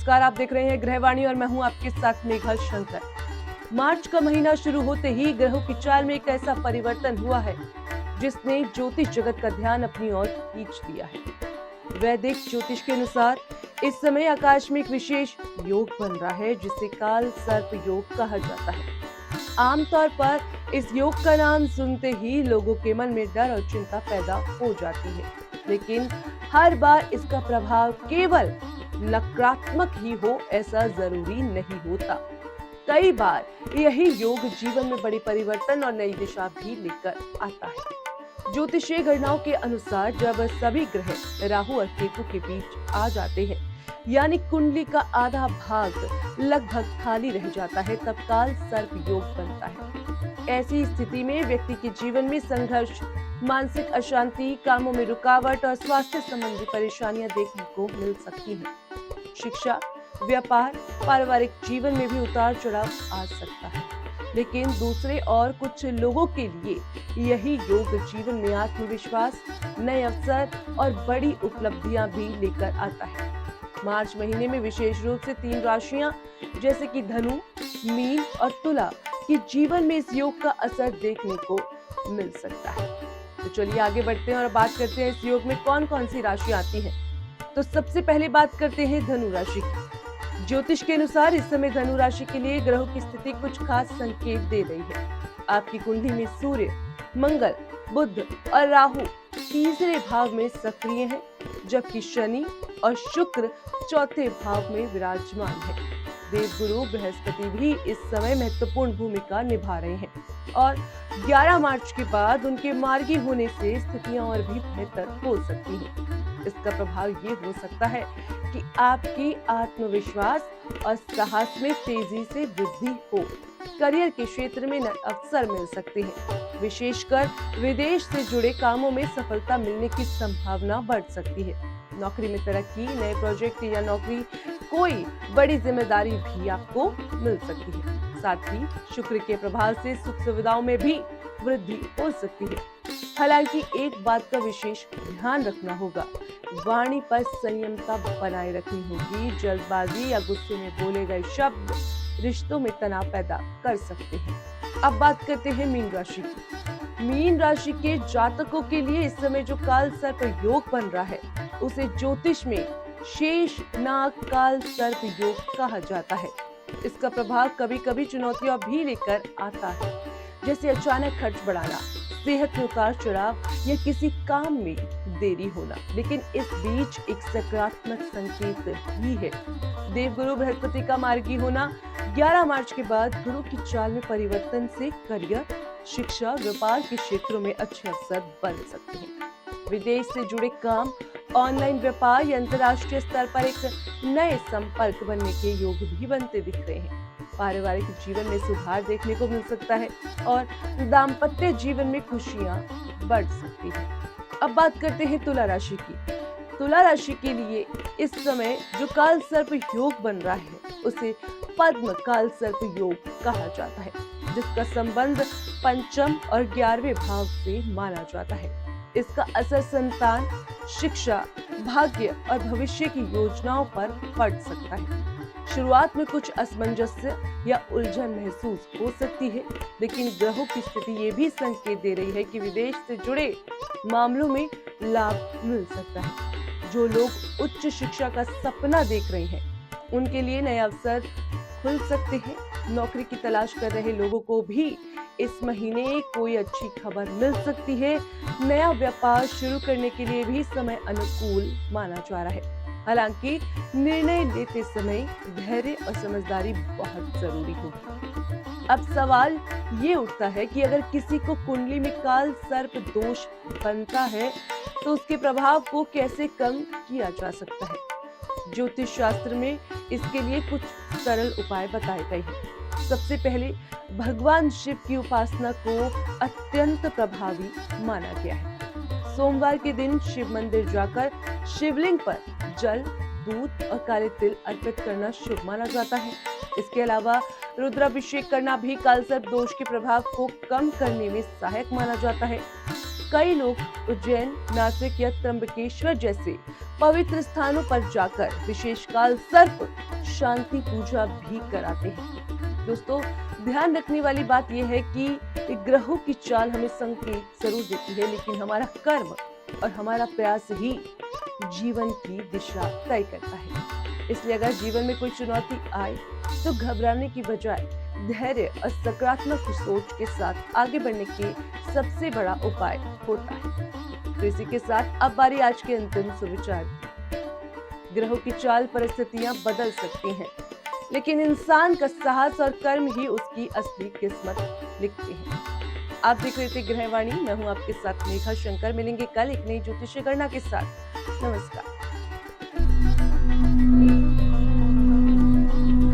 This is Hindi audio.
नमस्कार, आप देख रहे हैं ग्रहवाणी और मैं हूं आपके साथ मेघा शंकर। मार्च का महीना शुरू होते ही ग्रहों की चाल में एक ऐसा परिवर्तन हुआ है जिसने ज्योतिष जगत का ध्यान अपनी ओर खींच लिया है। वैदिक ज्योतिष के अनुसार इस समय आकाश में एक विशेष योग बन रहा है जिसे काल सर्प योग कहा जाता है। आमतौर पर इस योग का नाम सुनते ही लोगों के मन में डर और चिंता पैदा हो जाती है, लेकिन हर बार इसका प्रभाव केवल नकारात्मक ही हो ऐसा जरूरी नहीं होता। कई बार यही योग जीवन में बड़ी परिवर्तन और नई दिशा भी लेकर आता है। ज्योतिषीय गणनाओं के अनुसार जब सभी ग्रह राहु और केतु के बीच आ जाते हैं, यानी कुंडली का आधा भाग लगभग खाली रह जाता है, तब काल सर्प योग बनता है। ऐसी स्थिति में व्यक्ति के जीवन में संघर्ष, मानसिक अशांति, कामों में रुकावट और स्वास्थ्य संबंधी परेशानियां देखने को मिल सकती हैं। शिक्षा, व्यापार, पारिवारिक जीवन में भी उतार चढ़ाव आ सकता है, लेकिन दूसरे और कुछ लोगों के लिए यही योग जीवन में आत्मविश्वास, नए अवसर और बड़ी उपलब्धियां भी लेकर आता है। मार्च महीने में विशेष रूप से 3 राशियां जैसे कि धनु, मीन और तुला के जीवन में इस योग का असर देखने को मिल सकता है। तो चलिए आगे बढ़ते हैं और बात करते हैं इस योग में कौन कौन सी राशियां आती हैं। तो सबसे पहले बात करते हैं धनु राशि की। ज्योतिष के अनुसार इस समय धनु राशि के लिए ग्रहों की स्थिति कुछ खास संकेत दे रही है। आपकी कुंडली में सूर्य, मंगल, बुध और राहु तीसरे भाव में सक्रिय हैं, जबकि शनि और शुक्र चौथे भाव में विराजमान है। देवगुरु बृहस्पति भी इस समय महत्वपूर्ण भूमिका निभा रहे हैं और 11 मार्च के बाद उनके मार्गी होने से स्थितियां और भी बेहतर हो सकती हैं। इसका प्रभाव ये हो सकता है कि आपकी आत्मविश्वास और साहस में तेजी से वृद्धि हो। करियर के क्षेत्र में नए अवसर मिल सकते हैं, विशेषकर विदेश से जुड़े कामों में सफलता मिलने की संभावना बढ़ सकती है। नौकरी में तरक्की, नए प्रोजेक्ट या नौकरी कोई बड़ी जिम्मेदारी भी आपको मिल सकती है। साथ ही शुक्र के प्रभाव से सुख सुविधाओं में भी वृद्धि हो सकती है। हालांकि एक बात का विशेष ध्यान रखना होगा, वाणी पर संयमता बनाए रखनी होगी। जल्दबाजी या गुस्से में बोले गए शब्द रिश्तों में तनाव पैदा कर सकते हैं। अब बात करते हैं मीन राशि की। मीन राशि के जातकों के लिए इस समय जो काल सर्प योग बन रहा है, उसे ज्योतिष में शेष नाग काल सर्प योग कहा जाता है। इसका प्रभाव कभी कभी चुनौतियां भी लेकर आता है, जैसे अचानक खर्च बढ़ाना, सेहत में उतार चढ़ाव या किसी काम में देरी होना। लेकिन इस बीच एक सकारात्मक संकेत भी है। देवगुरु बृहस्पति का मार्गी होना 11 मार्च के बाद गुरु की चाल में परिवर्तन से करियर, शिक्षा, व्यापार के क्षेत्रों में अच्छे अवसर बन सकते हैं। विदेश से जुड़े काम, ऑनलाइन व्यापार या अंतर्राष्ट्रीय स्तर पर एक नए संपर्क बनने के योग भी बनते दिख रहे हैं। पारिवारिक जीवन में सुधार देखने को मिल सकता है और दाम्पत्य जीवन में खुशियां बढ़ सकती हैं। अब बात करते हैं तुला राशि की। तुला राशि के लिए इस समय जो काल सर्प योग बन रहा है, उसे पद्म काल सर्प योग कहा जाता है, जिसका संबंध पंचम और 11वें भाव से माना जाता है। इसका असर संतान, शिक्षा, भाग्य और भविष्य की योजनाओं पर पड़ सकता है। शुरुआत में कुछ असमंजस्य या उलझन महसूस हो सकती है, लेकिन ग्रहों की स्थिति ये भी संकेत दे रही है कि विदेश से जुड़े मामलों में लाभ मिल सकता है। जो लोग उच्च शिक्षा का सपना देख रहे हैं, उनके लिए नए अवसर खुल सकते हैं। नौकरी की तलाश कर रहे लोगों को भी इस महीने कोई अच्छी खबर मिल सकती है। नया व्यापार शुरू करने के लिए भी समय अनुकूल माना जा रहा है। हालांकि निर्णय लेते समय धैर्य और समझदारी बहुत जरूरी होगी। अब सवाल ये उठता है कि अगर किसी को कुंडली में काल सर्प दोष बनता है, तो उसके प्रभाव को कैसे कम किया जा सकता है। ज्योतिष शास्त्र में इसके लिए कुछ सरल उपाय बताए गए हैं। सबसे पहले भगवान शिव की उपासना को अत्यंत प्रभावी माना गया है। सोमवार के दिन शिव मंदिर जाकर शिवलिंग पर जल, दूध और काले तिल अर्पित करना शुभ माना जाता है। इसके अलावा रुद्राभिषेक करना भी कालसर्प दोष के प्रभाव को कम करने में सहायक माना जाता है। कई लोग उज्जैन, नासिक या त्र्यंबकेश्वर जैसे पवित्र स्थानों पर जाकर विशेषकाल सर्प शांति पूजा भी कराते हैं। दोस्तों, ध्यान रखने वाली बात यह है कि ग्रहों की चाल हमें संकेत जरूर देती है, लेकिन हमारा कर्म और हमारा प्रयास ही जीवन की दिशा तय करता है। इसलिए अगर जीवन में कोई चुनौती आए तो घबराने की बजाय धैर्य और सकारात्मक सोच के साथ आगे बढ़ने के सबसे बड़ा उपाय होता है। तो इसी के साथ अब बारी आज के अंतिम सुविचार की। ग्रहों की चाल परिस्थितियां बदल सकती हैं, लेकिन इंसान का साहस और कर्म ही उसकी असली किस्मत लिखते हैं। आप देख रहे थे ग्रहवाणी, मैं हूं आपके साथ मेघा शंकर। मिलेंगे कल एक नई ज्योतिषीय गणना के साथ। नमस्कार।